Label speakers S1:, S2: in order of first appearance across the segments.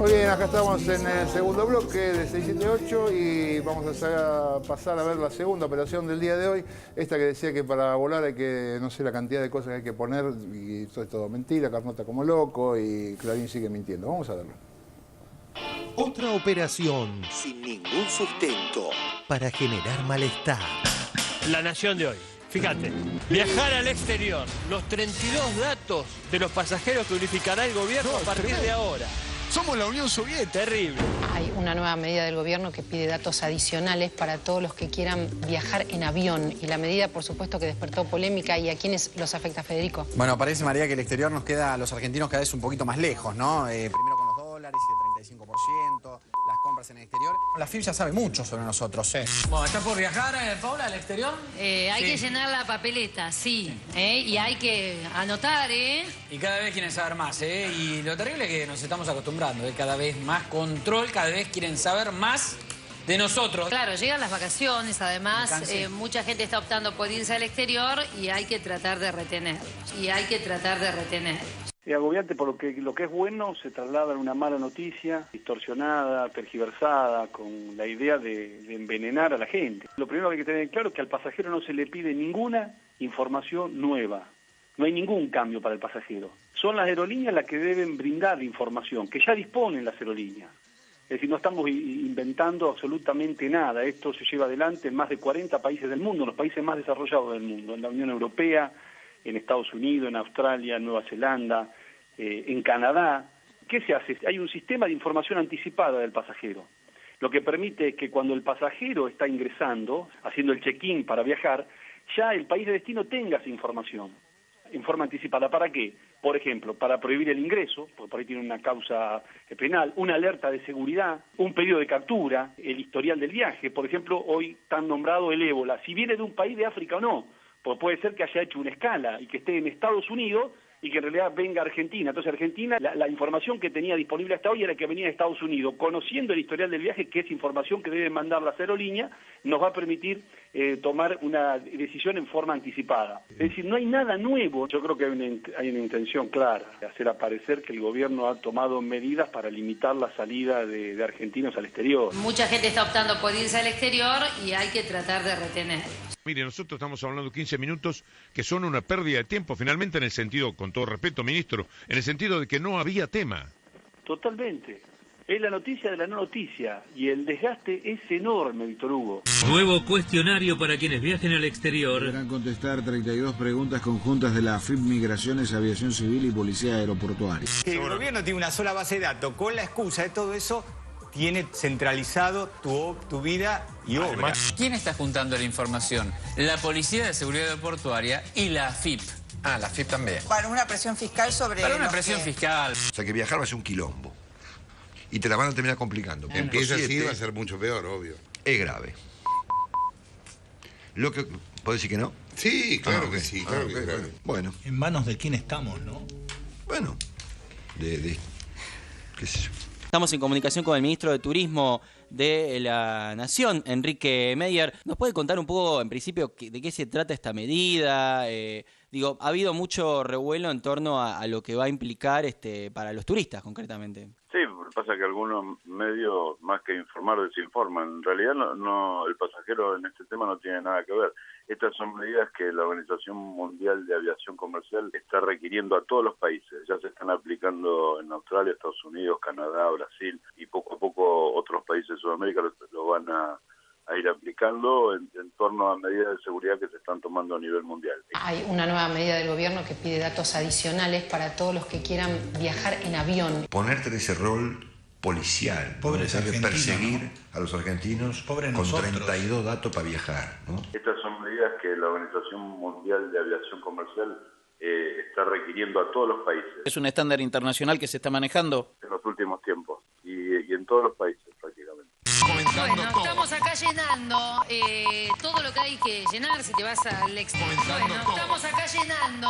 S1: Muy bien, acá estamos en el segundo bloque de 678 y vamos a pasar a ver la segunda operación del día de hoy. Esta que decía que para volar hay que, no sé, la cantidad de cosas que hay que poner y todo es todo mentira, Carnota como loco y Clarín sigue mintiendo. Vamos a verlo.
S2: Otra operación sin ningún sustento para generar malestar.
S3: La Nación de hoy. Fíjate, viajar al exterior, los 32 datos de los pasajeros que unificará el gobierno a partir de ahora.
S4: Somos la Unión Soviética.
S3: Terrible.
S5: Hay una nueva medida del gobierno que pide datos adicionales para todos los que quieran viajar en avión. Y la medida, por supuesto, que despertó polémica. ¿Y a quiénes los afecta, Federico?
S6: Bueno, parece, María, que el exterior nos queda a los argentinos cada vez un poquito más lejos, ¿no? Primero con los dólares y el 35%, las compras en el exterior. La FIP ya sabe mucho sobre nosotros.
S7: Bueno, ¿estás por viajar, Paula, al exterior?
S8: Hay que llenar la papeleta, sí. Y hay que anotar,
S7: Y cada vez quieren saber más, Y lo terrible es que nos estamos acostumbrando, Cada vez más control, cada vez quieren saber más de nosotros.
S8: Claro, llegan las vacaciones, además, mucha gente está optando por irse al exterior y hay que tratar de retenerlos.
S9: Es agobiante porque lo que es bueno se traslada en una mala noticia, distorsionada, tergiversada, con la idea de envenenar a la gente. Lo primero que hay que tener claro es que al pasajero no se le pide ninguna información nueva. No hay ningún cambio para el pasajero. Son las aerolíneas las que deben brindar la información, que ya disponen las aerolíneas. Es decir, no estamos inventando absolutamente nada. Esto se lleva adelante en más de 40 países del mundo, los países más desarrollados del mundo, en la Unión Europea, en Estados Unidos, en Australia, en Nueva Zelanda, en Canadá. ¿Qué se hace? Hay un sistema de información anticipada del pasajero, lo que permite que cuando el pasajero está ingresando, haciendo el check-in para viajar, ya el país de destino tenga esa información en forma anticipada. ¿Para qué? Por ejemplo, para prohibir el ingreso, porque por ahí tiene una causa penal, una alerta de seguridad, un pedido de captura, el historial del viaje. Por ejemplo, hoy tan nombrado el ébola, si viene de un país de África o no, pues puede ser que haya hecho una escala y que esté en Estados Unidos y que en realidad venga a Argentina. Entonces Argentina, la información que tenía disponible hasta hoy era que venía de Estados Unidos. Conociendo el historial del viaje, que es información que deben mandar las aerolíneas, nos va a permitir tomar una decisión en forma anticipada. Es decir, no hay nada nuevo. Yo creo que hay una intención clara de hacer aparecer que el gobierno ha tomado medidas para limitar la salida de argentinos al exterior.
S8: Mucha gente está optando por irse al exterior y hay que tratar de retenerlos.
S10: Mire, nosotros estamos hablando 15 minutos que son una pérdida de tiempo, finalmente en el sentido, con todo respeto, ministro, en el sentido de que no había tema.
S9: Totalmente. Es la noticia de la no noticia y el desgaste es enorme, Víctor Hugo.
S11: Nuevo cuestionario para quienes viajen al exterior.
S12: Deberán contestar 32 preguntas conjuntas de la AFIP, Migraciones, Aviación Civil y Policía Aeroportuaria.
S6: El gobierno tiene una sola base de datos, con la excusa de todo eso tiene centralizado tu vida y obra.
S7: ¿Quién está juntando la información? La Policía de Seguridad Aeroportuaria y la AFIP.
S6: Ah, la AFIP también.
S13: Para una presión fiscal sobre...
S7: Para una presión fiscal.
S4: O sea que viajar va a ser un quilombo. Y te la van a terminar complicando.
S14: Empieza así, va a ser mucho peor, obvio.
S4: Es grave. Lo que... ¿Puedo decir que no?
S14: Sí, claro que sí, claro que claro.
S4: Bueno.
S15: En manos de quién estamos, ¿no?
S4: Bueno. ¿Qué sé yo?
S16: Estamos en comunicación con el ministro de Turismo de la Nación, Enrique Meyer. ¿Nos puede contar un poco, en principio, de qué se trata esta medida? Ha habido mucho revuelo en torno a lo que va a implicar para los turistas, concretamente.
S17: Sí, pasa que algunos medios, más que informar, desinforman. En realidad, no, el pasajero en este tema no tiene nada que ver. Estas son medidas que la Organización Mundial de Aviación Comercial está requiriendo a todos los países. Ya se están aplicando en Australia, Estados Unidos, Canadá, Brasil y poco a poco otros países de Sudamérica lo van a ir aplicando en torno a medidas de seguridad que se están tomando a nivel mundial.
S5: Hay una nueva medida del gobierno que pide datos adicionales para todos los que quieran viajar en avión.
S4: Ponerte en ese rol policial,
S15: pobres argentinos,
S4: perseguir,
S15: ¿no?,
S4: a los argentinos
S15: Pobre
S4: con
S15: nosotros.
S4: 32 datos para viajar, ¿no?
S17: Estas son medidas que la Organización Mundial de Aviación Comercial está requiriendo a todos los países.
S16: ¿Es un estándar internacional que se está manejando?
S17: En los últimos tiempos y en todos los países prácticamente.
S8: Bueno, estamos acá llenando todo lo que hay que llenar si te vas al exterior. Bueno, estamos acá llenando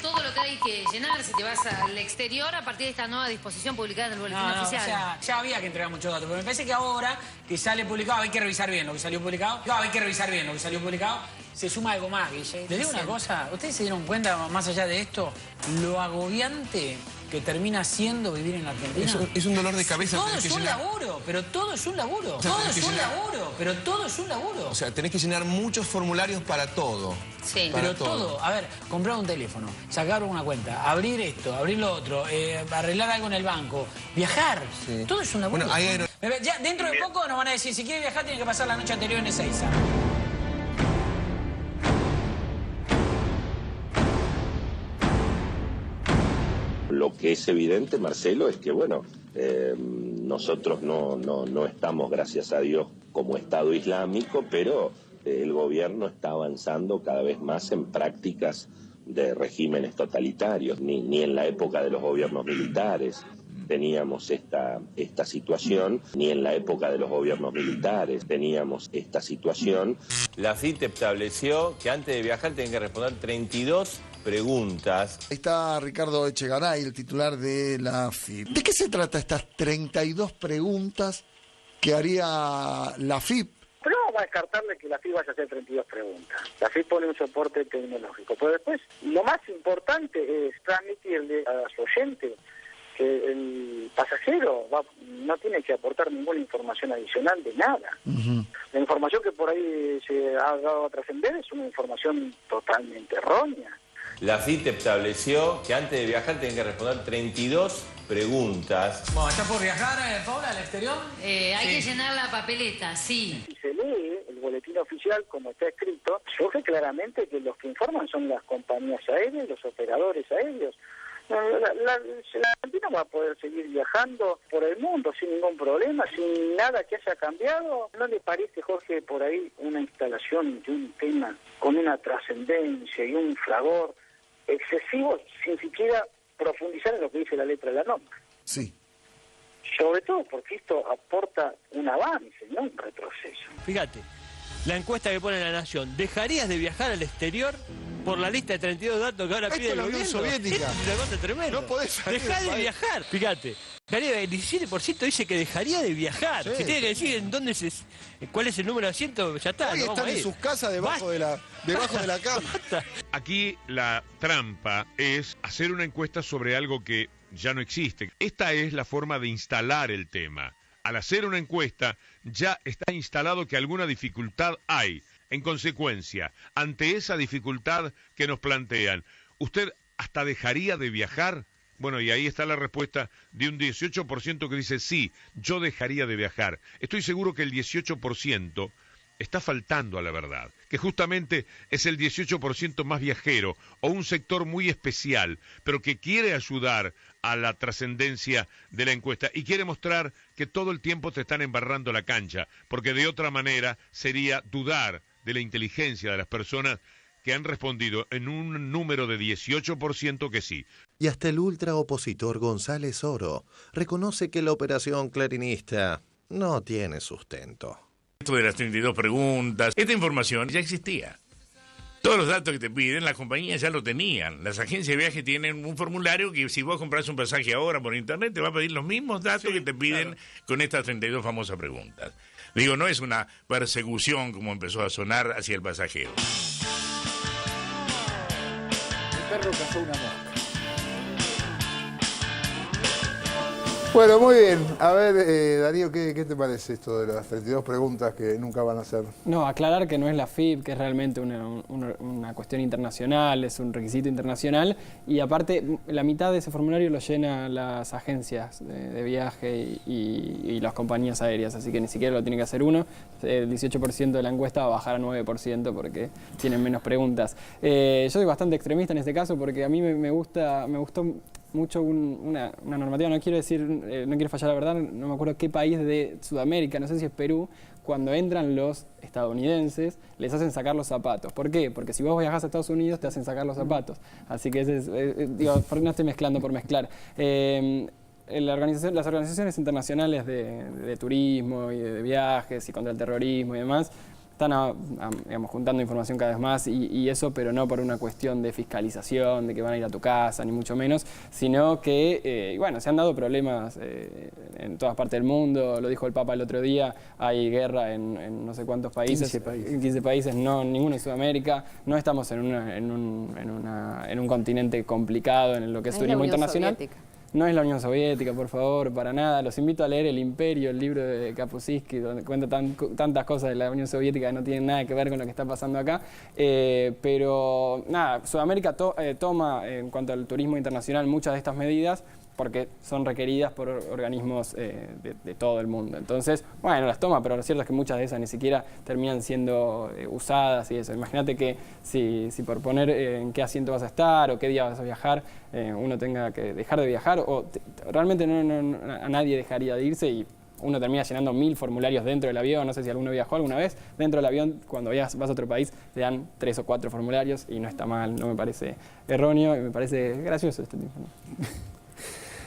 S8: todo lo que hay que llenar si te vas al exterior a partir de esta nueva disposición publicada en el boletín oficial.
S7: O sea, ya había que entregar muchos datos, pero me parece que ahora que sale publicado hay que revisar bien lo que salió publicado. Se suma algo más, Guille. Les digo una cosa, ¿ustedes se dieron cuenta, más allá de esto, lo agobiante que termina siendo vivir en la Argentina?
S18: Es un dolor de cabeza.
S7: Todo es un laburo, pero todo es un laburo. Todo es un laburo, pero todo es un laburo.
S18: O sea, tenés que llenar muchos formularios para todo.
S8: Sí.
S7: Pero todo. A ver, comprar un teléfono, sacar una cuenta, abrir esto, abrir lo otro, arreglar algo en el banco, viajar. Sí. Todo es un laburo.
S18: Bueno,
S7: ya dentro de poco nos van a decir, si quiere viajar tiene que pasar la noche anterior en Ezeiza.
S19: Lo que es evidente, Marcelo, es que, bueno, nosotros no estamos, gracias a Dios, como Estado Islámico, pero el gobierno está avanzando cada vez más en prácticas de regímenes totalitarios. Ni en la época de los gobiernos militares teníamos esta situación, ni en la época de los gobiernos militares teníamos esta situación.
S20: La FIP estableció que antes de viajar tienen que responder 32 preguntas.
S21: Ahí está Ricardo Echegaray, el titular de la AFIP. ¿De qué se trata estas 32 preguntas que haría la AFIP?
S22: Pero no vamos a descartarle que la AFIP vaya a hacer 32 preguntas. La AFIP pone un soporte tecnológico. Pero después, lo más importante es transmitirle a su oyente que el pasajero no tiene que aportar ninguna información adicional de nada. La información que por ahí se ha dado a trascender es una información totalmente errónea.
S20: La FIP estableció que antes de viajar tienen que responder 32 preguntas.
S7: Bueno, ¿está por viajar, Paula, al exterior?
S8: Hay que llenar la papeleta, sí.
S22: Si se lee el boletín oficial, como está escrito, surge claramente que los que informan son las compañías aéreas y los operadores aéreos. La Argentina va a poder seguir viajando por el mundo sin ningún problema, sin nada que haya cambiado. ¿No le parece, Jorge, por ahí una instalación de un tema con una trascendencia y un fragor excesivo sin siquiera profundizar en lo que dice la letra de la norma?
S21: Sí.
S22: Sobre todo porque esto aporta un avance, no un retroceso.
S3: Fíjate, la encuesta que pone La Nación, ¿dejarías de viajar al exterior por la lista de 32 datos que ahora pide el gobierno?
S21: Esto es la Unión Soviética.
S3: Es una cosa tremenda.
S21: No podés salir
S3: Dejá
S21: del
S3: de
S21: país.
S3: viajar. Fíjate, el 17% dice que dejaría de viajar.
S21: Sí.
S3: Si tiene que decir en dónde cuál es el número de asiento, ya está.
S21: Hoy
S3: no
S21: están
S3: vamos a
S21: en
S3: ir.
S21: sus casas debajo de la cama.
S10: Aquí la trampa es hacer una encuesta sobre algo que ya no existe. Esta es la forma de instalar el tema. Al hacer una encuesta ya está instalado que alguna dificultad hay. En consecuencia, ante esa dificultad que nos plantean, ¿usted hasta dejaría de viajar? Bueno, y ahí está la respuesta de un 18% que dice sí, yo dejaría de viajar. Estoy seguro que el 18% está faltando a la verdad, que justamente es el 18% más viajero o un sector muy especial, pero que quiere ayudar a la trascendencia de la encuesta y quiere mostrar que todo el tiempo te están embarrando la cancha, porque de otra manera sería dudar de la inteligencia de las personas que han respondido en un número de 18% que sí.
S2: Y hasta el ultraopositor González Oro reconoce que la operación clarinista no tiene sustento.
S23: Esto de las 32 preguntas, esta información ya existía. Todos los datos que te piden, las compañías ya lo tenían. Las agencias de viaje tienen un formulario que si vos compras un pasaje ahora por internet te va a pedir los mismos datos que te piden con estas 32 famosas preguntas. Digo, no es una persecución como empezó a sonar hacia el pasajero.
S1: El perro cazó una mosca. Bueno, muy bien. A ver, Darío, ¿qué te parece esto de las 32 preguntas que nunca van a hacer?
S24: No, aclarar que no es la FIP, que es realmente una cuestión internacional, es un requisito internacional, y aparte la mitad de ese formulario lo llenan las agencias de viaje y las compañías aéreas, así que ni siquiera lo tiene que hacer uno. El 18% de la encuesta va a bajar a 9% porque tienen menos preguntas. Yo soy bastante extremista en este caso porque a mí me gustó mucho una normativa, no quiero decir, no quiero fallar la verdad, no me acuerdo qué país de Sudamérica, no sé si es Perú, cuando entran los estadounidenses, les hacen sacar los zapatos. ¿Por qué? Porque si vos viajás a Estados Unidos, te hacen sacar los zapatos. Así que digo, no estoy mezclando por mezclar. Las organizaciones internacionales de turismo y de viajes y contra el terrorismo y demás, están digamos, juntando información cada vez más y eso, pero no por una cuestión de fiscalización, de que van a ir a tu casa, ni mucho menos, sino que, bueno, se han dado problemas en todas partes del mundo, lo dijo el Papa el otro día, hay guerra en no sé cuántos países, 15 países, no, ninguno en Sudamérica, no estamos en un continente complicado en lo que es turismo internacional. No es la Unión Soviética, por favor, para nada. Los invito a leer El Imperio, el libro de Kapuscinski, donde cuenta tantas cosas de la Unión Soviética que no tienen nada que ver con lo que está pasando acá. Pero nada, Sudamérica toma, en cuanto al turismo internacional, muchas de estas medidas porque son requeridas por organismos de todo el mundo. Entonces, bueno, las toma, pero lo cierto es que muchas de esas ni siquiera terminan siendo usadas y eso. Imagínate que si por poner en qué asiento vas a estar o qué día vas a viajar, uno tenga que dejar de viajar, o realmente a nadie dejaría de irse y uno termina llenando 1000 formularios dentro del avión. No sé si alguno viajó alguna vez. Dentro del avión, cuando vas a otro país, te dan 3 o 4 formularios y no está mal, no me parece erróneo y me parece gracioso este tipo, ¿no?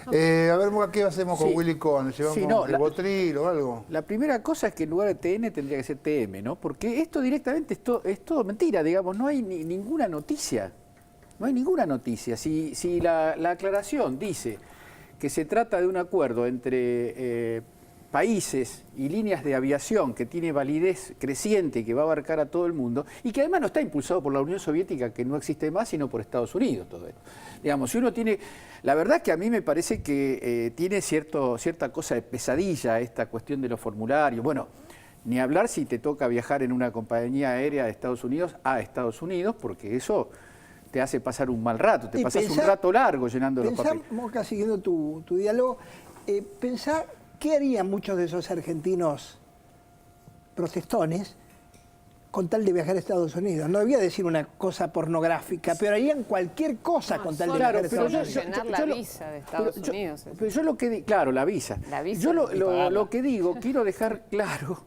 S1: A ver, ¿qué hacemos con
S6: Sí.
S1: Willy Cohen? ¿Llevamos
S6: Sí, no,
S1: el botril o algo?
S6: La primera cosa es que en lugar de TN tendría que ser TM, ¿no? Porque esto directamente es todo mentira, digamos, no hay ninguna noticia. No hay ninguna noticia. Si la aclaración dice que se trata de un acuerdo entre países y líneas de aviación que tiene validez creciente y que va a abarcar a todo el mundo, y que además no está impulsado por la Unión Soviética, que no existe más, sino por Estados Unidos, todo esto. Digamos, si uno tiene... La verdad que a mí me parece que tiene cierta cosa de pesadilla esta cuestión de los formularios. Bueno, ni hablar si te toca viajar en una compañía aérea de Estados Unidos a Estados Unidos, porque eso te hace pasar un mal rato, te pasas un rato largo llenando los papeles.
S9: Moca, siguiendo tu diálogo, pensá qué harían muchos de esos argentinos protestones con tal de viajar a Estados Unidos. No voy a decir una cosa pornográfica, pero harían cualquier cosa con tal de viajar a Estados Unidos.
S11: Llenar la visa de Estados Unidos.
S6: Pero yo lo que claro, la visa. Yo lo que digo, quiero dejar claro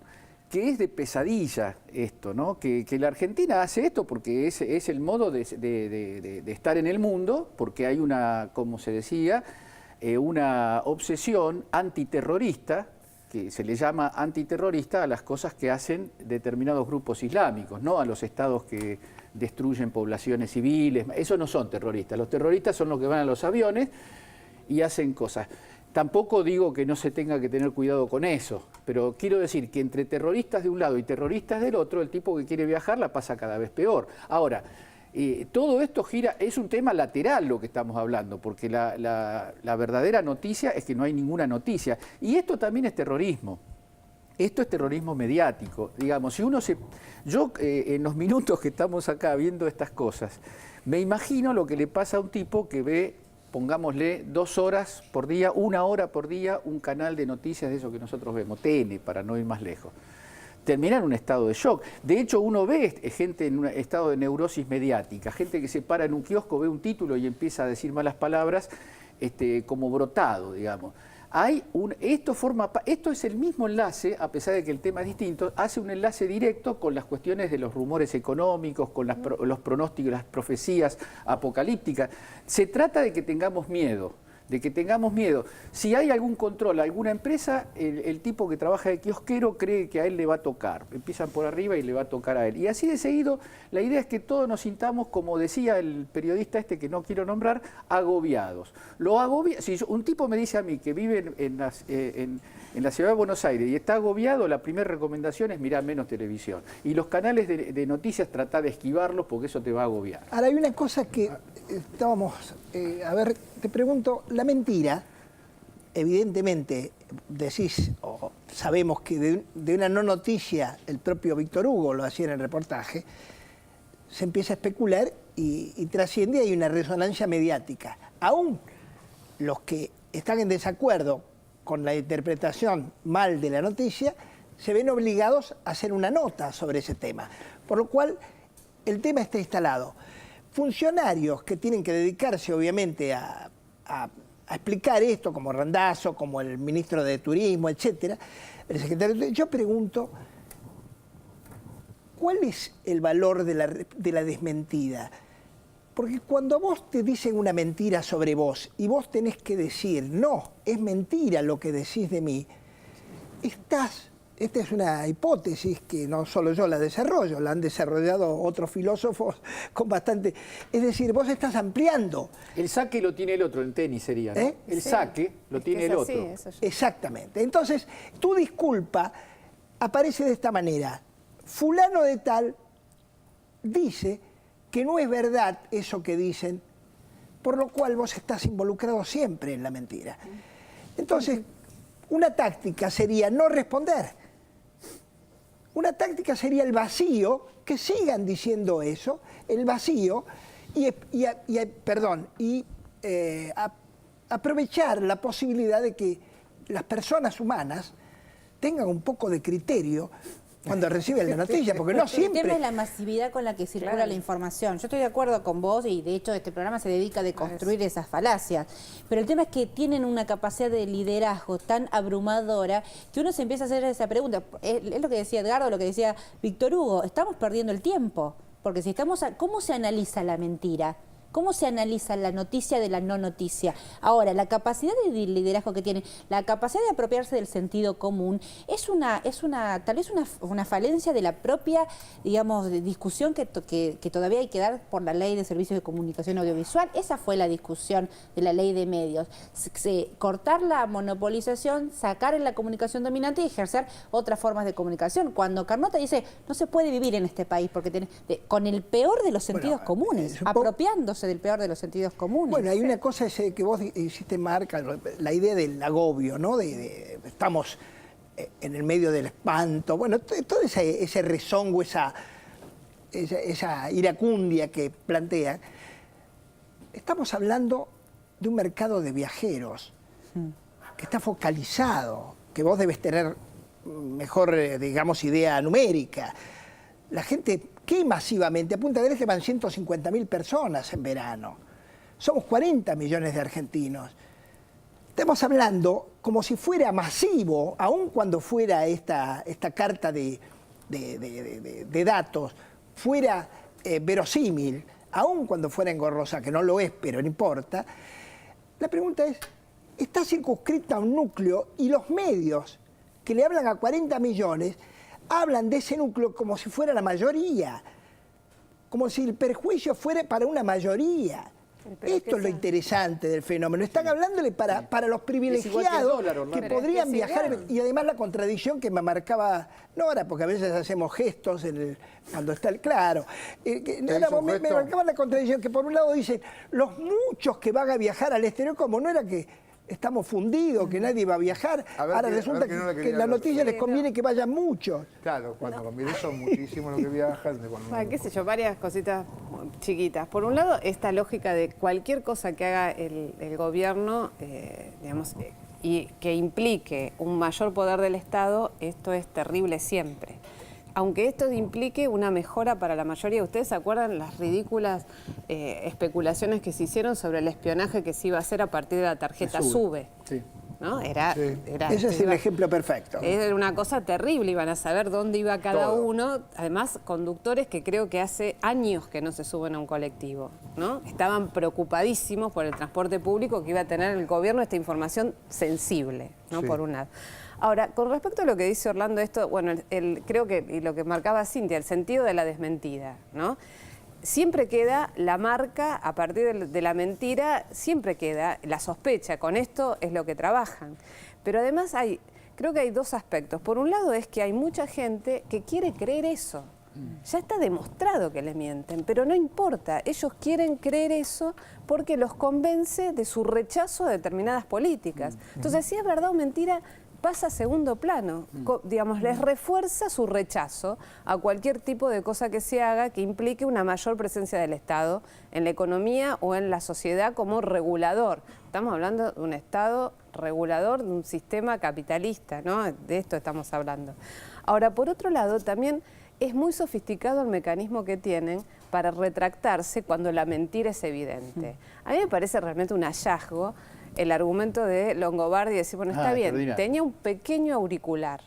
S6: que es de pesadilla esto, ¿no? Que la Argentina hace esto porque es el modo de estar en el mundo, porque hay una, como se decía, una obsesión antiterrorista, que se le llama antiterrorista a las cosas que hacen determinados grupos islámicos, no a los estados que destruyen poblaciones civiles. Esos no son terroristas. Los terroristas son los que van a los aviones y hacen cosas. Tampoco digo que no se tenga que tener cuidado con eso, pero quiero decir que entre terroristas de un lado y terroristas del otro, el tipo que quiere viajar la pasa cada vez peor. Ahora, todo esto gira, es un tema lateral lo que estamos hablando, porque la verdadera noticia es que no hay ninguna noticia. Y esto también es terrorismo. Esto es terrorismo mediático. Digamos, si uno yo en los minutos que estamos acá viendo estas cosas, me imagino lo que le pasa a un tipo que ve, pongámosle, 2 horas por día, 1 hora por día, un canal de noticias de eso que nosotros vemos, TN, para no ir más lejos. Termina en un estado de shock. De hecho, uno ve gente en un estado de neurosis mediática, gente que se para en un kiosco, ve un título y empieza a decir malas palabras, como brotado, digamos. Esto es el mismo enlace, a pesar de que el tema es distinto, hace un enlace directo con las cuestiones de los rumores económicos, con los pronósticos, las profecías apocalípticas. Se trata de que tengamos miedo. Si hay algún control, alguna empresa, el tipo que trabaja de kiosquero cree que a él le va a tocar. Empiezan por arriba y le va a tocar a él. Y así de seguido, la idea es que todos nos sintamos, como decía el periodista que no quiero nombrar, agobiados. Si un tipo me dice a mí que vive en la ciudad de Buenos Aires y está agobiado, la primera recomendación es mirar menos televisión. Y los canales de noticias trata de esquivarlos porque eso te va a agobiar.
S9: Ahora hay una cosa que estábamos, te pregunto, la mentira, evidentemente, decís, o sabemos que de una no noticia, el propio Víctor Hugo lo hacía en el reportaje, se empieza a especular y trasciende, hay una resonancia mediática. Aún los que están en desacuerdo con la interpretación mal de la noticia, se ven obligados a hacer una nota sobre ese tema. Por lo cual, el tema está instalado. Funcionarios que tienen que dedicarse, obviamente, a explicar esto, como Randazzo, como el ministro de Turismo, etcétera, el secretario, yo pregunto, ¿cuál es el valor de la desmentida? Porque cuando a vos te dicen una mentira sobre vos y vos tenés que decir, no, es mentira lo que decís de mí, esta es una hipótesis que no solo yo la desarrollo, la han desarrollado otros filósofos con bastante... Es decir, vos estás ampliando.
S6: El saque lo tiene el otro, en tenis sería, ¿no? El saque lo tiene el otro.
S9: Exactamente. Entonces, tu disculpa aparece de esta manera. Fulano de tal dice que no es verdad eso que dicen, por lo cual vos estás involucrado siempre en la mentira. Entonces, una táctica sería no responder. Una táctica sería el vacío, que sigan diciendo eso, el vacío, y aprovechar la posibilidad de que las personas humanas tengan un poco de criterio cuando reciben la noticia, porque no siempre...
S5: El tema es la masividad con la que circula la información. Yo estoy de acuerdo con vos y de hecho este programa se dedica a deconstruir esas falacias. Pero el tema es que tienen una capacidad de liderazgo tan abrumadora que uno se empieza a hacer esa pregunta. Es lo que decía Edgardo, lo que decía Víctor Hugo. Estamos perdiendo el tiempo. Porque si estamos... ¿Cómo se analiza la mentira? ¿Cómo se analiza la noticia de la no noticia? Ahora, la capacidad de liderazgo que tiene, la capacidad de apropiarse del sentido común, tal vez una falencia de la propia, digamos, discusión que todavía hay que dar por la Ley de Servicios de Comunicación Audiovisual. Esa fue la discusión de la Ley de Medios. Cortar la monopolización, sacar en la comunicación dominante y ejercer otras formas de comunicación. Cuando Carnota dice, no se puede vivir en este país porque con el peor de los sentidos comunes, apropiándose del peor de los sentidos comunes.
S9: Bueno, hay una cosa que vos hiciste, Marca, la idea del agobio, ¿no? Estamos en el medio del espanto, bueno, todo ese rezongo, esa iracundia que plantea. Estamos hablando de un mercado de viajeros que está focalizado, que vos debes tener mejor, digamos, idea numérica. La gente... ¿Qué masivamente? A Punta del Este van 150.000 personas en verano. Somos 40 millones de argentinos. Estamos hablando como si fuera masivo, aun cuando fuera esta carta de datos, fuera verosímil, aun cuando fuera engorrosa, que no lo es, pero no importa. La pregunta es, está circunscrita a un núcleo y los medios que le hablan a 40 millones hablan de ese núcleo como si fuera la mayoría, como si el perjuicio fuera para una mayoría. Esto es lo interesante del fenómeno. Están hablándole para los privilegiados que podrían viajar. Y además la contradicción que me marcaba Nora, porque a veces hacemos gestos cuando está el... Claro. Me marcaba la contradicción que por un lado dicen, los muchos que van a viajar al exterior, como no era que... Estamos fundidos, que nadie va a viajar. Ahora resulta que la noticia les conviene que vayan muchos.
S1: Claro, cuando conviene son muchísimos los que viajan.
S11: Qué sé yo, varias cositas chiquitas. Por un lado, esta lógica de cualquier cosa que haga el gobierno, digamos, y que implique un mayor poder del Estado, esto es terrible siempre. Aunque esto implique una mejora para la mayoría. ¿Ustedes se acuerdan las ridículas especulaciones que se hicieron sobre el espionaje que se iba a hacer a partir de la tarjeta SUBE? Sí. ¿No? Ese
S9: es el ejemplo perfecto.
S11: Era una cosa terrible, iban a saber dónde iba cada uno. Además, conductores que creo que hace años que no se suben a un colectivo, ¿no? Estaban preocupadísimos por el transporte público que iba a tener el gobierno esta información sensible, ¿no? Sí. Por un lado. Ahora, con respecto a lo que dice Orlando, esto, bueno, creo que, y lo que marcaba Cintia, el sentido de la desmentida, ¿no? Siempre queda la marca, a partir de la mentira, siempre queda la sospecha, con esto es lo que trabajan. Pero además creo que hay dos aspectos. Por un lado es que hay mucha gente que quiere creer eso. Ya está demostrado que le mienten, pero no importa, ellos quieren creer eso porque los convence de su rechazo a determinadas políticas. Entonces, si es verdad o mentira, pasa a segundo plano, digamos, les refuerza su rechazo a cualquier tipo de cosa que se haga que implique una mayor presencia del Estado en la economía o en la sociedad como regulador. Estamos hablando de un Estado regulador, de un sistema capitalista, ¿no? De esto estamos hablando. Ahora, por otro lado, también es muy sofisticado el mecanismo que tienen para retractarse cuando la mentira es evidente. A mí me parece realmente un hallazgo el argumento de Longobardi y decir, bueno, está bien, tenía un pequeño auricular,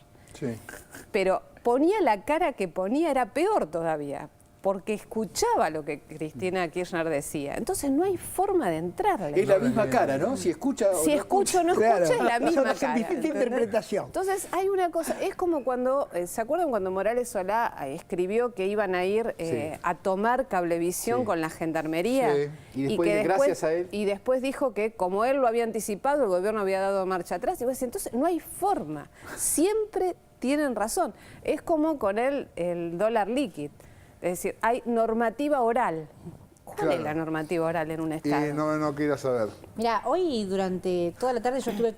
S11: pero ponía la cara que ponía, era peor todavía, porque escuchaba lo que Cristina Kirchner decía. Entonces no hay forma de entrarle.
S6: Es la misma cara, ¿no? Si escucha o
S11: si escucha o no escucha, es la misma cara.
S9: Difícil interpretación.
S11: Entonces hay una cosa, es como cuando, ¿se acuerdan cuando Morales Solá escribió que iban a ir a tomar Cablevisión con la Gendarmería?
S6: Sí. Y después, gracias a él.
S11: Y después dijo que como él lo había anticipado, el gobierno había dado marcha atrás. Y vos decís, entonces no hay forma. Siempre tienen razón. Es como con el dólar líquido. Es decir, hay normativa oral, ¿Cuál es la normativa oral en un Estado?
S1: Y no quiero saber.
S5: Mira, hoy durante toda la tarde yo estuve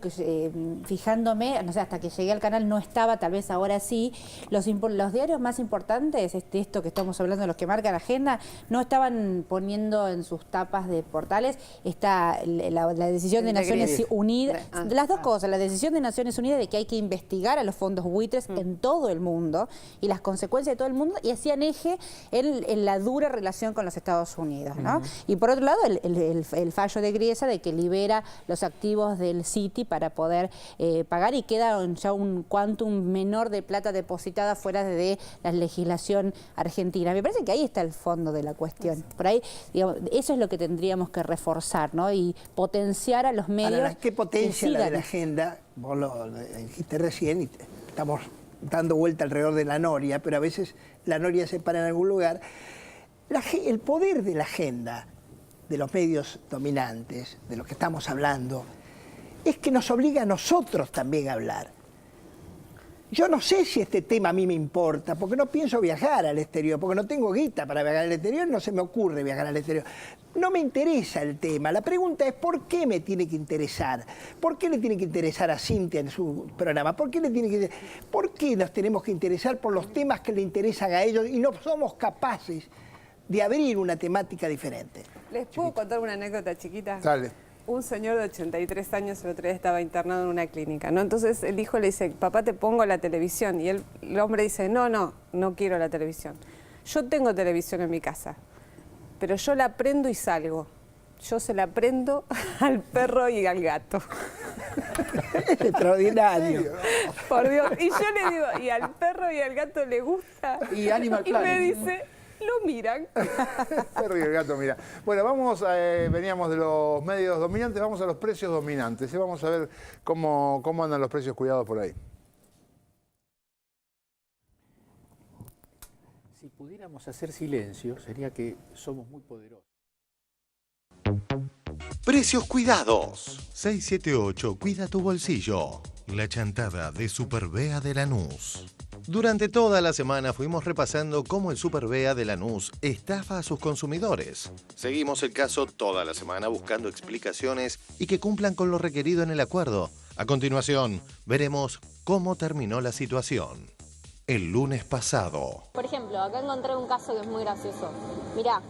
S5: fijándome, no sé, hasta que llegué al canal no estaba, tal vez ahora sí, los diarios más importantes, esto que estamos hablando de los que marcan agenda, no estaban poniendo en sus tapas de portales la decisión de Naciones Unidas, las dos cosas, la decisión de Naciones Unidas de que hay que investigar a los fondos buitres en todo el mundo y las consecuencias de todo el mundo, y hacían eje en la dura relación con los Estados Unidos, ¿no? Y por otro lado, el fallo de Griesa de que libera los activos del Citi para poder pagar, y queda ya un quantum menor de plata depositada fuera de la legislación argentina. Me parece que ahí está el fondo de la cuestión. Por ahí, digamos, eso es lo que tendríamos que reforzar, ¿no? Y potenciar a los medios.
S9: Ahora, ¿qué potencia la de la agenda? Vos lo dijiste recién y estamos dando vuelta alrededor de la noria, pero a veces la noria se para en algún lugar. El poder de la agenda de los medios dominantes, de los que estamos hablando, es que nos obliga a nosotros también a hablar. Yo no sé si este tema a mí me importa, porque no pienso viajar al exterior, porque no tengo guita para viajar al exterior, no se me ocurre viajar al exterior. No me interesa el tema. La pregunta es, ¿por qué me tiene que interesar? ¿Por qué le tiene que interesar a Cintia en su programa? ¿Por qué nos tenemos que interesar por los temas que le interesan a ellos y no somos capaces de abrir una temática diferente?
S11: ¿Les puedo contar una anécdota chiquita?
S1: Dale.
S11: Un señor de 83 años el otro día estaba internado en una clínica, ¿no? Entonces el hijo le dice, papá, te pongo la televisión. Y el hombre dice, no quiero la televisión. Yo tengo televisión en mi casa, pero yo la prendo y salgo. Yo se la prendo al perro y al gato.
S9: Es extraordinario.
S11: Por Dios. Y yo le digo, ¿y al perro y al gato le gusta?
S6: Y Animal Planet.
S11: Y me dice, lo miran.
S1: Perro y el gato, mira. Bueno, veníamos de los medios dominantes, vamos a los precios dominantes. Vamos a ver cómo andan los precios cuidados por ahí.
S6: Si pudiéramos hacer silencio, sería que somos muy poderosos.
S2: Precios cuidados. 678, cuida tu bolsillo. La chantada de Superbea de Lanús. Durante toda la semana fuimos repasando cómo el Superbea de Lanús estafa a sus consumidores. Seguimos el caso toda la semana buscando explicaciones y que cumplan con lo requerido en el acuerdo. A continuación, veremos cómo terminó la situación. El lunes pasado.
S12: Por ejemplo, acá encontré un caso que es muy gracioso. Mirá,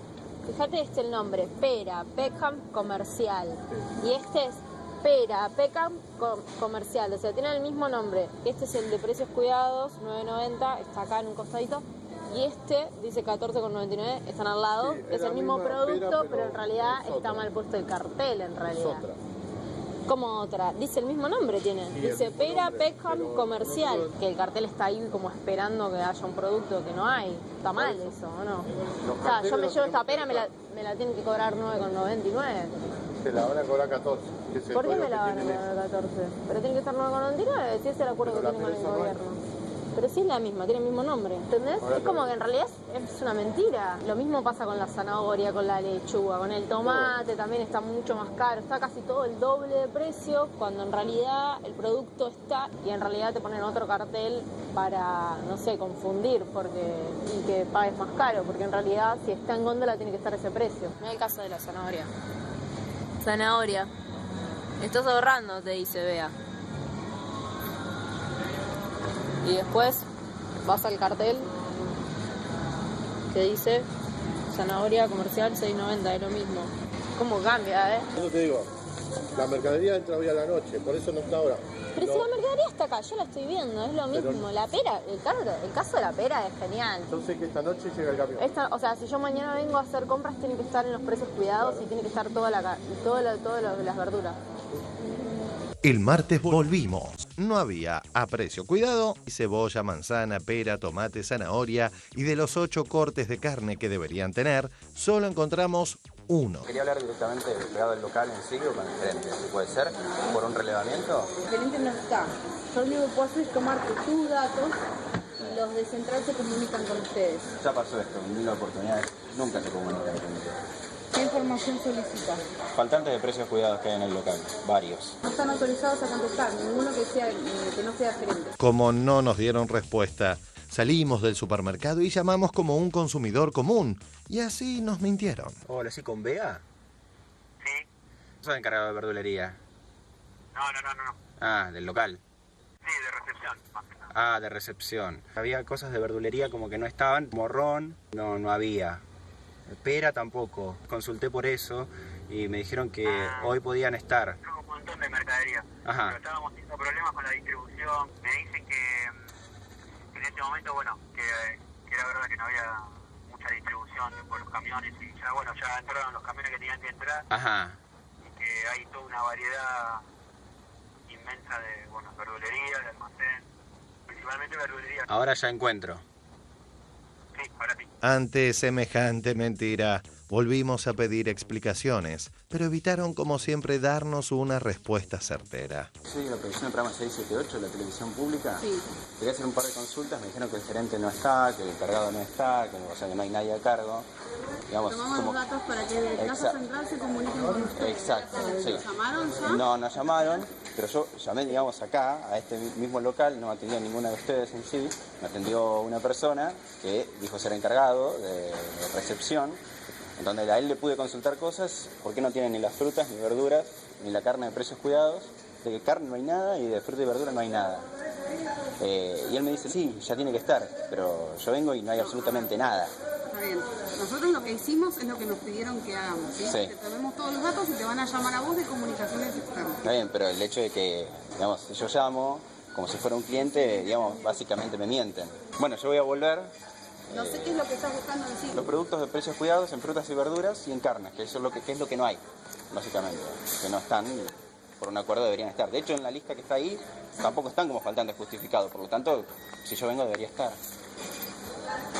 S12: fíjate el nombre, Pera, Peckham, Comercial. Y este es Pera, Peckham, Comercial. O sea, tienen el mismo nombre. Este es el de precios cuidados, 9.90, está acá en un costadito. Y este dice 14,99, están al lado. Sí, es el mismo producto, pero en realidad está mal puesto el cartel, en realidad. Como otra, dice el mismo nombre tiene, dice Pera, Peckham, Comercial, que el cartel está ahí como esperando que haya un producto que no hay. Está mal eso, ¿o no? O sea, yo me llevo esta pera, me la tienen que cobrar 9,99.
S1: Te la van a cobrar 14.
S12: ¿Por qué me la van a cobrar 14? Pero tiene que estar 9,99, si es el acuerdo que tienen con el gobierno. Pero sí es la misma, tiene el mismo nombre, ¿entendés? Es como que en realidad es una mentira. Lo mismo pasa con la zanahoria, con la lechuga, con el tomate, también está mucho más caro. Está casi todo el doble de precio, cuando en realidad el producto está y en realidad te ponen otro cartel para, no sé, confundir y que pagues más caro, porque en realidad si está en góndola tiene que estar ese precio. Mira el caso de la zanahoria. Zanahoria. Estás ahorrando, te dice, vea. Y después vas al cartel que dice zanahoria comercial 6.90, es lo mismo. ¿Cómo cambia,
S13: Eso te digo, la mercadería entra hoy a la noche, por eso no está ahora.
S12: Pero si la mercadería está acá, yo la estoy viendo, es lo mismo. Pero la pera, el caso de la pera es genial.
S13: Entonces que esta noche llega el camión.
S12: O sea, si yo mañana vengo a hacer compras, tiene que estar en los precios cuidados, claro. Y tiene que estar todas las verduras.
S2: El martes volvimos. No había a precio cuidado cebolla, manzana, pera, tomate, zanahoria y de los 8 cortes de carne que deberían tener, solo encontramos uno.
S14: Quería hablar directamente pegado al local en sí o con el gerente, si puede ser, por un relevamiento.
S12: El gerente no está. Yo lo único que puedo hacer es tomar tus datos y los de central se comunican con ustedes.
S14: Ya pasó esto, en 1000 oportunidades, nunca se comunican con ustedes.
S12: ¿Qué información solicita?
S14: Faltantes de precios cuidados que hay en el local, varios.
S12: No están autorizados a contestar, ninguno que no sea gerente.
S2: Como no nos dieron respuesta, Salimos del supermercado y llamamos como un consumidor común. Y así nos mintieron.
S14: Hola, ¿sí con Bea? Sí. ¿Sos encargado de verdulería?
S4: No.
S14: Ah, del local.
S4: Sí, de recepción.
S14: Ah, de recepción. Había cosas de verdulería como que no estaban. Morrón, no había. Pera tampoco. Consulté por eso y me dijeron que hoy podían estar.
S4: Tengo un montón de mercadería.
S14: Ajá.
S4: Pero estábamos teniendo problemas con la distribución. Me dicen que en este momento, bueno, que era verdad que no había mucha distribución por los camiones y ya entraron los camiones que tenían que entrar.
S14: Ajá.
S4: Y que hay toda una variedad inmensa de, verdulería, de almacén, principalmente verdulería.
S14: Ahora ya encuentro.
S4: Sí, ahora sí.
S2: Ante semejante mentira, volvimos a pedir explicaciones, pero evitaron como siempre darnos una respuesta certera.
S14: Sí, la producción del programa 678 de la televisión pública.
S4: Sí.
S14: Quería hacer un par de consultas, me dijeron que el gerente no está, que el encargado no está, que no hay nadie a cargo. Digamos,
S12: Tomamos los datos para que el caso central se comunique con ustedes.
S14: Exacto, sí.
S12: ¿Llamaron ya?
S14: No llamaron, pero yo llamé, acá, a este mismo local, no atendió a ninguna de ustedes en sí, me atendió una persona que dijo ser encargado de recepción, en donde a él le pude consultar cosas, por qué no tienen ni las frutas, ni verduras, ni la carne de precios cuidados, de que carne no hay nada y de fruta y verdura no hay nada. Y él me dice, sí, ya tiene que estar, pero yo vengo y no hay absolutamente nada.
S12: Está bien. Nosotros lo que hicimos es lo que nos pidieron que hagamos, ¿sí?
S14: Sí.
S12: Te tomemos todos los datos y te van a llamar a vos de comunicaciones externas.
S14: Está bien, pero el hecho de que, si yo llamo como si fuera un cliente, básicamente me mienten. Bueno, yo voy a volver.
S12: No sé qué es lo que estás buscando decir.
S14: Los productos de precios cuidados en frutas y verduras y en carnes, que eso es lo que no hay, básicamente. Que no están, por un acuerdo deberían estar. De hecho, en la lista que está ahí, tampoco están como faltantes justificados. Por lo tanto, si yo vengo, debería estar.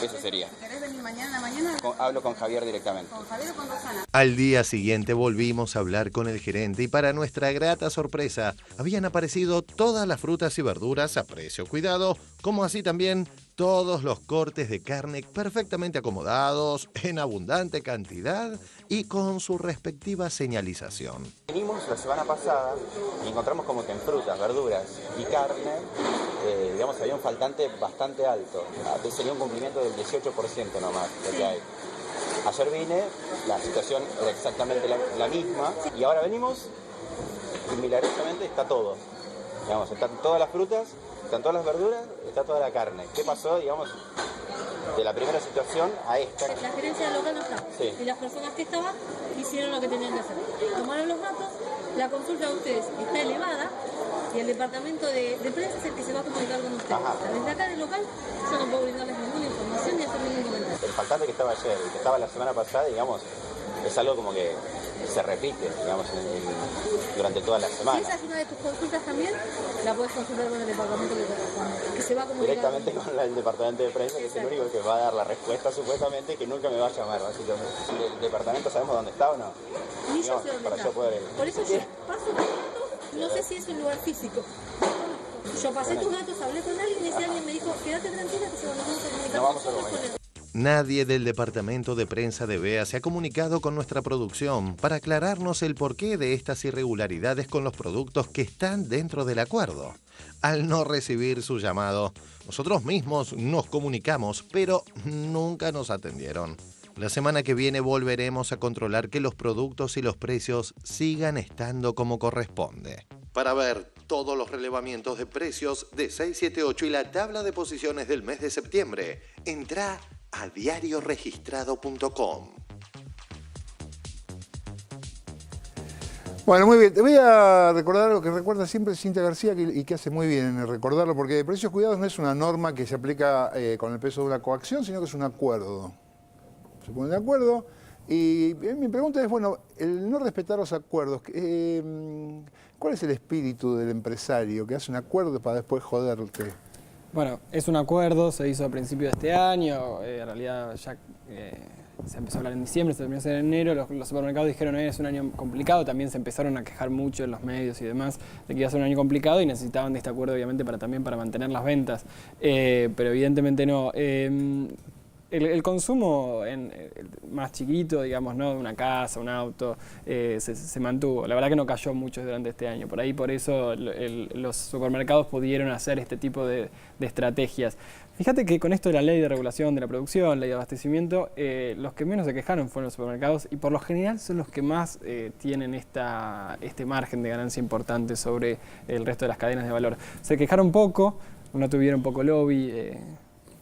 S14: Eso sería.
S12: ¿Querés venir mañana a la mañana?
S14: Hablo con Javier directamente.
S12: ¿Con Javier o con Rosana?
S2: Al día siguiente volvimos a hablar con el gerente y para nuestra grata sorpresa habían aparecido todas las frutas y verduras a precio cuidado, como así también todos los cortes de carne perfectamente acomodados, en abundante cantidad y con su respectiva señalización.
S14: Vinimos la semana pasada y encontramos como que en frutas, verduras y carne, había un faltante bastante alto. Sería un cumplimiento del 18% nomás lo que hay. Ayer vine, la situación era exactamente la misma y ahora venimos y milagrosamente está todo. Están todas las frutas, están todas las verduras, está toda la carne. ¿Qué pasó, de la primera situación a esta?
S12: La gerencia del local no está.
S14: Sí.
S12: Y las personas que estaban hicieron lo que tenían que hacer. Tomaron los datos, la consulta de ustedes está elevada y el departamento de prensa es el que se va a comunicar con ustedes. Desde acá del local yo no puedo brindarles ninguna información ni hacer ningún comentario.
S14: El faltante que estaba ayer, el que estaba la semana pasada, es algo como que se repite, durante toda la semana.
S12: Si esa es una de tus consultas también, la puedes consultar con el departamento que se va a comunicar.
S14: Directamente con el departamento de prensa, que es el único que va a dar la respuesta supuestamente, que nunca me va a llamar, básicamente. ¿El departamento sabemos dónde está o no?
S12: Ni yo sé dónde
S14: para
S12: está.
S14: yo poder...
S12: Por eso yo paso tus datos, no sé si es un lugar físico. Yo pasé tus datos, hablé con alguien y ese alguien me dijo, quédate tranquila que se nos vamos a comunicar.
S14: No vamos a comunicar.
S2: Nadie del departamento de prensa de BEA se ha comunicado con nuestra producción para aclararnos el porqué de estas irregularidades con los productos que están dentro del acuerdo. Al no recibir su llamado, nosotros mismos nos comunicamos, pero nunca nos atendieron. La semana que viene volveremos a controlar que los productos y los precios sigan estando como corresponde. Para ver todos los relevamientos de precios de 678 y la tabla de posiciones del mes de septiembre, entra a diarioregistrado.com.
S1: Bueno, muy bien. Te voy a recordar algo que recuerda siempre Cintia García y que hace muy bien en recordarlo, porque precios cuidados no es una norma que se aplica con el peso de una coacción, sino que es un acuerdo. Se pone de acuerdo y mi pregunta es, bueno, el no respetar los acuerdos, ¿cuál es el espíritu del empresario que hace un acuerdo para después joderte?
S24: Bueno, es un acuerdo, se hizo a principios de este año, en realidad ya se empezó a hablar en diciembre, se terminó a hacer en enero, los supermercados dijeron es un año complicado, también se empezaron a quejar mucho en los medios y demás de que iba a ser un año complicado y necesitaban de este acuerdo obviamente para mantener las ventas, pero evidentemente no. El consumo más chiquito, digamos, ¿no? De una casa, un auto, se mantuvo. La verdad que no cayó mucho durante este año. Por eso los supermercados pudieron hacer este tipo de estrategias. Fíjate que con esto de la ley de regulación de la producción, ley de abastecimiento, los que menos se quejaron fueron los supermercados y por lo general son los que más tienen este margen de ganancia importante sobre el resto de las cadenas de valor. Se quejaron poco, no tuvieron poco lobby,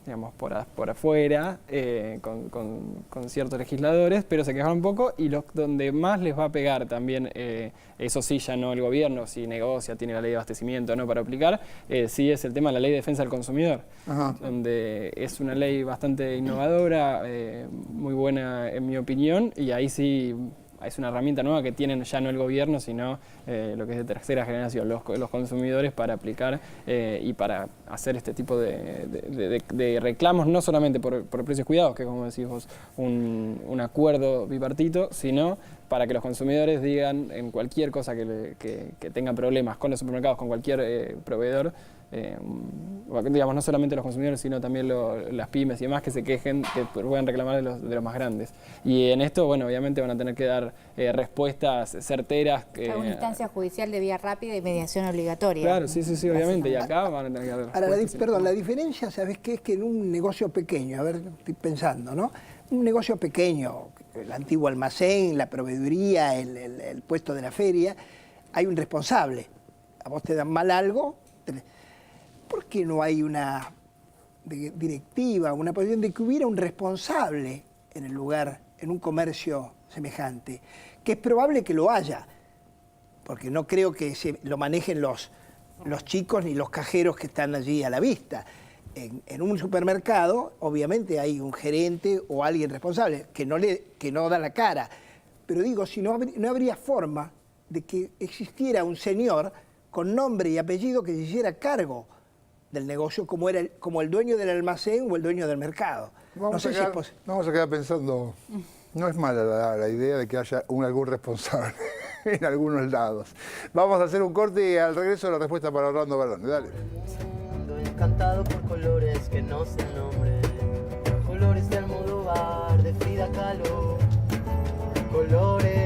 S24: digamos, por afuera, con ciertos legisladores, pero se quejaron un poco y donde más les va a pegar también, eso sí, ya no el gobierno, si negocia, tiene la ley de abastecimiento no para aplicar, sí es el tema de la ley de defensa del consumidor, donde es una ley bastante innovadora, muy buena en mi opinión, y ahí sí es una herramienta nueva que tienen ya no el gobierno, sino lo que es de tercera generación, los consumidores para aplicar y para hacer este tipo de reclamos, no solamente por precios cuidados, que como decís vos, un acuerdo bipartito, sino para que los consumidores digan en cualquier cosa que tengan problemas con los supermercados, con cualquier proveedor, digamos, no solamente los consumidores, sino también las pymes y demás que se quejen, que puedan reclamar de los más grandes. Y en esto, bueno, obviamente van a tener que dar respuestas certeras.
S5: Una instancia judicial de vía rápida y mediación obligatoria.
S24: Claro, sí, obviamente, y acá van a tener que dar respuestas.
S9: Ahora, la diferencia, ¿sabes qué? Es que en un negocio pequeño, a ver, estoy pensando, ¿no? Un negocio pequeño, el antiguo almacén, la proveeduría, el puesto de la feria, hay un responsable. A vos te dan mal algo, ¿por qué no hay una directiva, una posición de que hubiera un responsable en el lugar, en un comercio semejante? Que es probable que lo haya, porque no creo que lo manejen los chicos ni los cajeros que están allí a la vista. En un supermercado, obviamente hay un gerente o alguien responsable que no da la cara. Pero digo, si no habría forma de que existiera un señor con nombre y apellido que se hiciera cargo del negocio como el dueño del almacén o el dueño del mercado.
S1: Vamos a quedar pensando, no es mala la idea de que haya algún responsable en algunos lados. Vamos a hacer un corte y al regreso la respuesta para Orlando Barone. Dale.
S15: Encantado por colores que no se nombren, colores de Almodóvar, de Frida Kahlo, colores